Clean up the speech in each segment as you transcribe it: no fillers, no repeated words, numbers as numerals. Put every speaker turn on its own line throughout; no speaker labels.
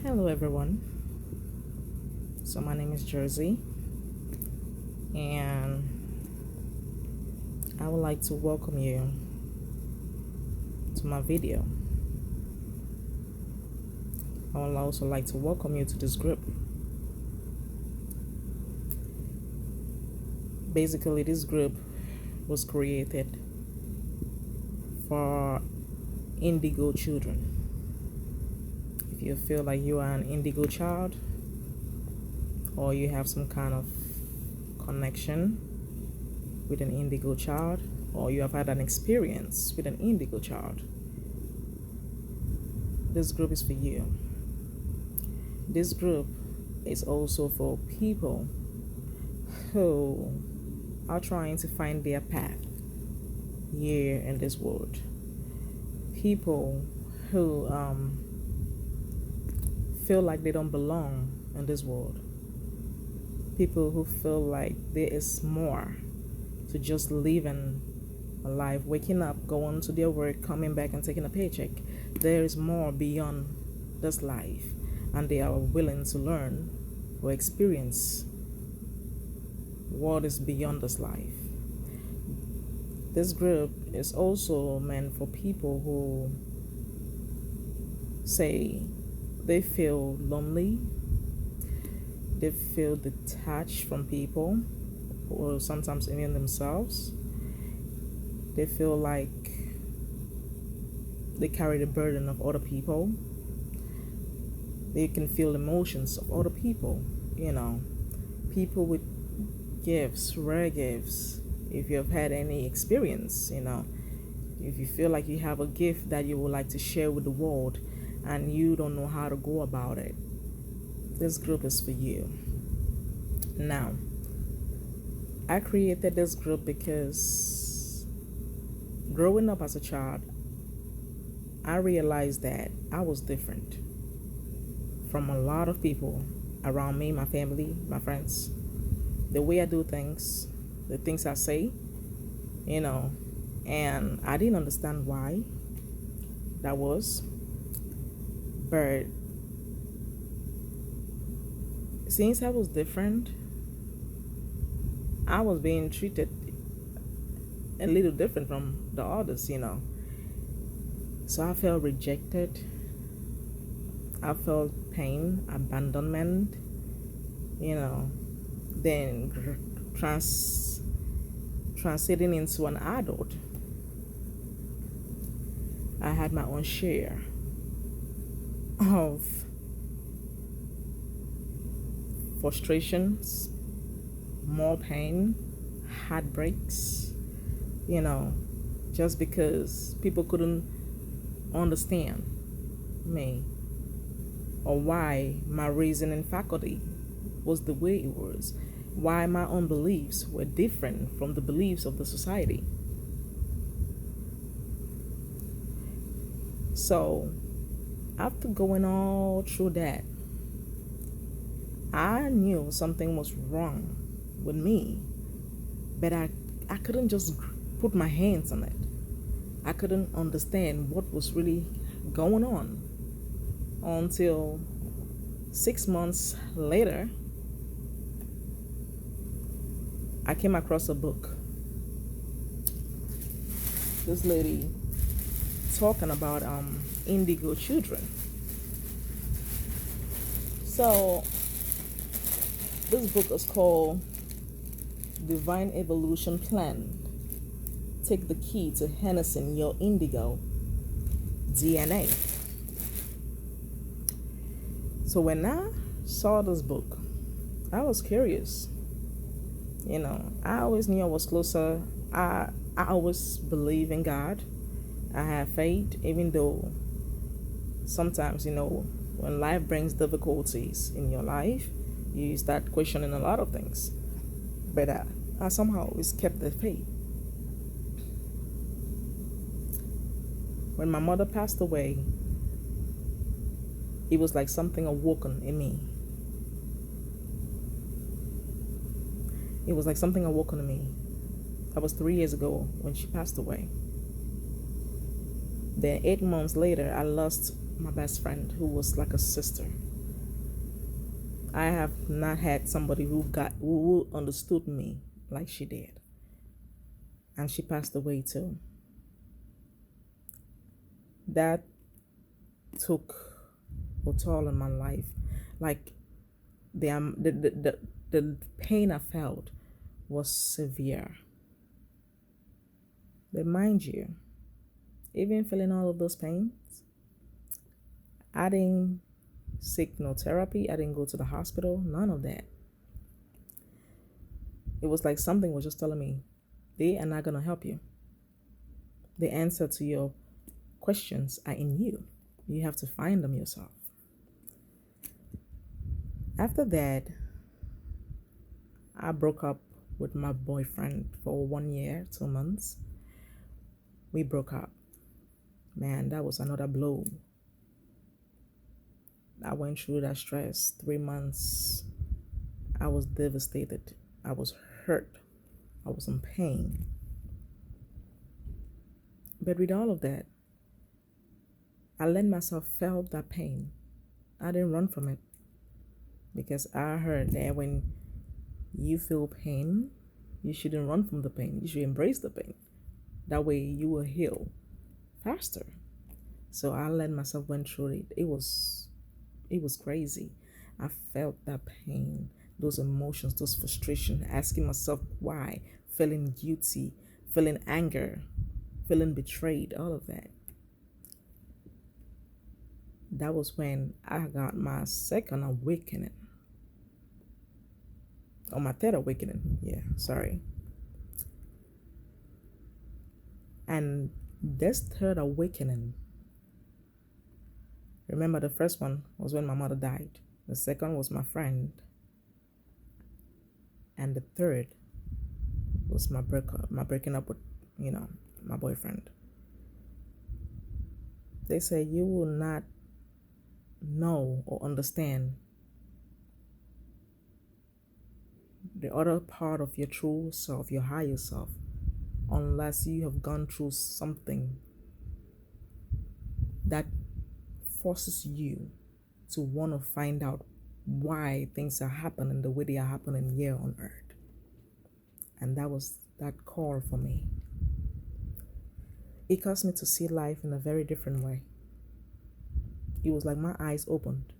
Hello, everyone. So, my name is Jersey, and I would like to welcome you to my video. I would also like to welcome you to this group. Basically, this group was created for indigo children. If you feel like you are an indigo child, or you have some kind of connection with an indigo child, or you have had an experience with an indigo child, this group is for you. This group is also for people who are trying to find their path here in this world. People who feel like they don't belong in this world. People who feel like there is more to just living a life, waking up, going to their work, coming back and taking a paycheck. There is more beyond this life, and they are willing to learn or experience what is beyond this life. This group is also meant for people who say they feel lonely, they feel detached from people, or sometimes even themselves. They feel like they carry the burden of other people. They can feel emotions of other people, people with gifts, rare gifts. If you have had any experience, if you feel like you have a gift that you would like to share with the world and you don't know how to go about it, this group is for you. Now, I created this group because growing up as a child, I realized that I was different from a lot of people around me, my family, my friends. The way I do things, the things I say, and I didn't understand why that was. But since I was different, I was being treated a little different from the others. So I felt rejected. I felt pain, abandonment, then transiting into an adult. I had my own share of frustrations, more pain, heartbreaks, just because people couldn't understand me or why my reasoning faculty was the way it was, why my own beliefs were different from the beliefs of the society. So, after going all through that, I knew something was wrong with me, but I couldn't just put my hands on it. I couldn't understand what was really going on until 6 months later, I came across a book. This lady talking about indigo children. So this book is called Divine Evolution Plan. Take the key to harnessing your indigo DNA. So when I saw this book, I was curious. I always knew I was closer. I always believe in God. I have faith, even though sometimes, when life brings difficulties in your life, you start questioning a lot of things. But I somehow always kept the faith. When my mother passed away, it was like something awoken in me. It was like something awoken in me. That was 3 years ago when she passed away. Then 8 months later, I lost my best friend, who was like a sister. I have not had somebody who understood me like she did. And she passed away too. That took a toll on my life. Like the pain I felt was severe. But mind you, even feeling all of those pains, I didn't seek no therapy. I didn't go to the hospital. None of that. It was like something was just telling me, they are not gonna help you. The answer to your questions are in you. You have to find them yourself. After that, I broke up with my boyfriend for 1 year, 2 months. We broke up. Man, that was another blow. I went through that stress. 3 months. I was devastated. I was hurt. I was in pain. But with all of that, I let myself feel that pain. I didn't run from it because I heard that when you feel pain, you shouldn't run from the pain. You should embrace the pain. That way you will heal faster. So I let myself went through it. It was crazy. I felt that pain, those emotions, those frustration, asking myself why, feeling guilty, feeling anger, feeling betrayed, all of that. That was when I got my second awakening. Or my third awakening. Yeah, sorry. And this third awakening, remember the first one was when my mother died. The second was my friend. And the third was my breaking up with, my boyfriend. They say you will not know or understand the other part of your true self, your higher self, unless you have gone through something that forces you to want to find out why things are happening the way they are happening here on earth. And that was that call for me. It caused me to see life in a very different way. It was like my eyes opened.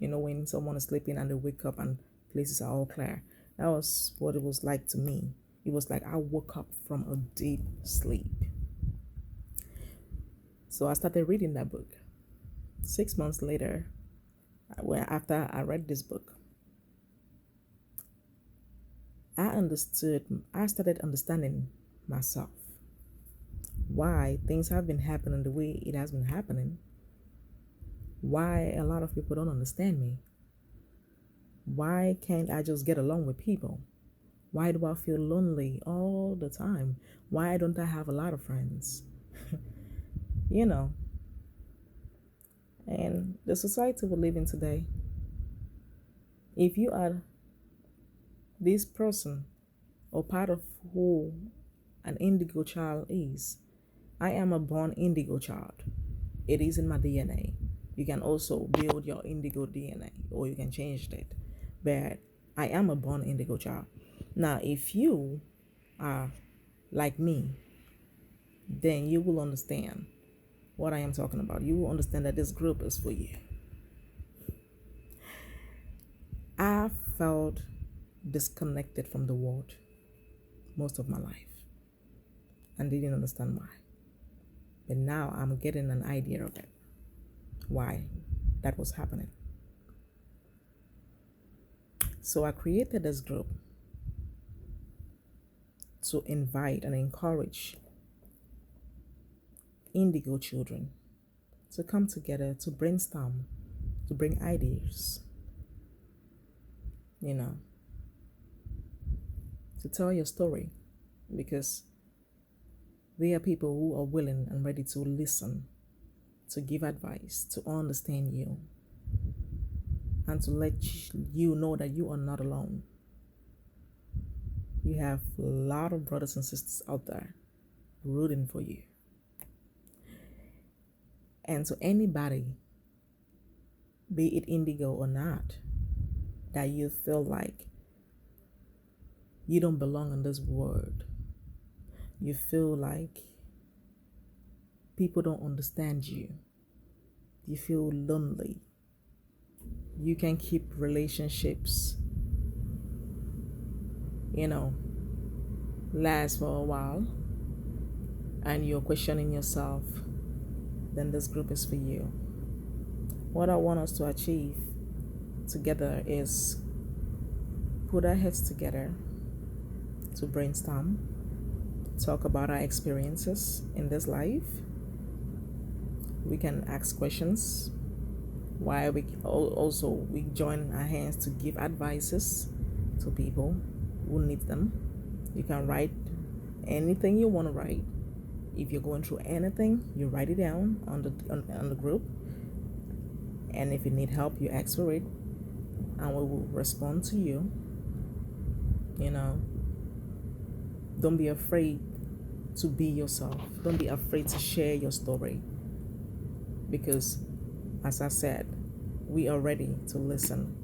When someone is sleeping and they wake up and places are all clear. That was what it was like to me. It was like I woke up from a deep sleep. So I started reading that book. 6 months later, after I read this book, I started understanding myself. Why things have been happening the way it has been happening. Why a lot of people don't understand me. Why can't I just get along with people? Why do I feel lonely all the time? Why don't I have a lot of friends? you know. And the society we live in today, if you are this person or part of who an indigo child is, I am a born indigo child. It is in my DNA. You can also build your indigo DNA or you can change that. But I am a born indigo child. Now, if you are like me, then you will understand what I am talking about. You will understand that this group is for you. I felt disconnected from the world most of my life and didn't understand why. But now I'm getting an idea of it, why that was happening. So I created this group to invite and encourage indigo children to come together to brainstorm, to bring ideas, to tell your story, because they are people who are willing and ready to listen, to give advice, to understand you, and to let you know that you are not alone. You have a lot of brothers and sisters out there rooting for you. And to anybody, be it indigo or not, that you feel like you don't belong in this world. You feel like people don't understand you. You feel lonely. You can keep relationships, you know, last for a while, and you're questioning yourself, then this group is for you. What I want us to achieve together is put our heads together to brainstorm, talk about our experiences in this life. We can ask questions. Why we join our hands to give advices to people who need them. You can write anything you want to write. If you're going through anything, you write it down on the group. And if you need help, you ask for it, and we will respond to you. You know, don't be afraid to be yourself. Don't be afraid to share your story. Because, as I said, we are ready to listen.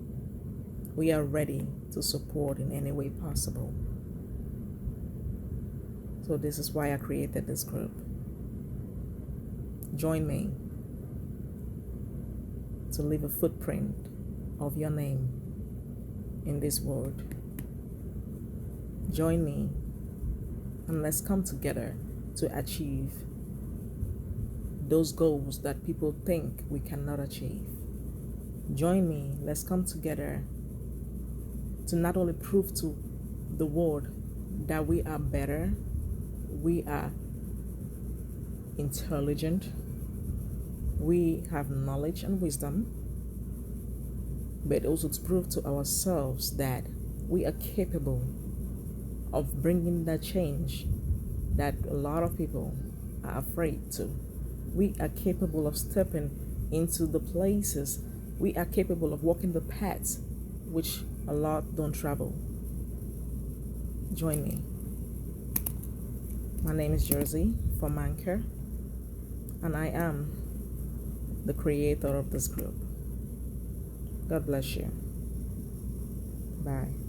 We are ready to support in any way possible. So this is why I created this group. Join me to leave a footprint of your name in this world. Join me and let's come together to achieve those goals that people think we cannot achieve. Join me, let's come together to not only prove to the world that we are better, we are intelligent, we have knowledge and wisdom, but also to prove to ourselves that we are capable of bringing that change that a lot of people are afraid to. We are capable of stepping into the places. We are capable of walking the paths which a lot don't travel. Join me. My name is Jersey from Anchor, and I am the creator of this group. God bless you. Bye.